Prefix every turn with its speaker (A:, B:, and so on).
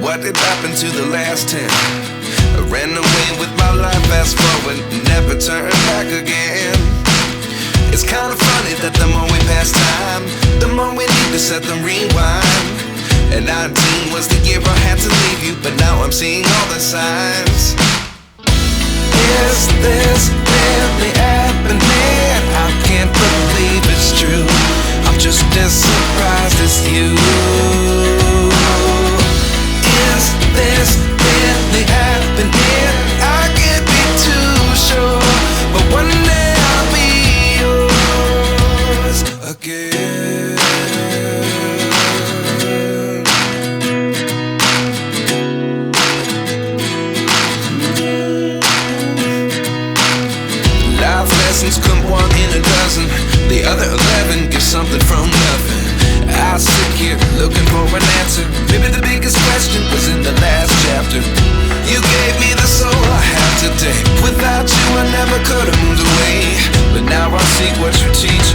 A: what did happen to the last 10? I ran away with my life, fast forward, never turn back again. It's kind of funny that the more we pass time, the more we need to set them rewind. And 19 was the year I had to leave you, but now I'm seeing all the signs. Is this really happening? I can't believe it's true. I'm just as surprised as you. Is this really happening? I can't be too sure, but one day I'll be yours again. Life lessons come one in a dozen. The other 11 get something from nothing. I sit here looking for an answer. Maybe the biggest question was in the last chapter. You gave me the soul I have today. Without you I never could have moved away, but now I see what you teach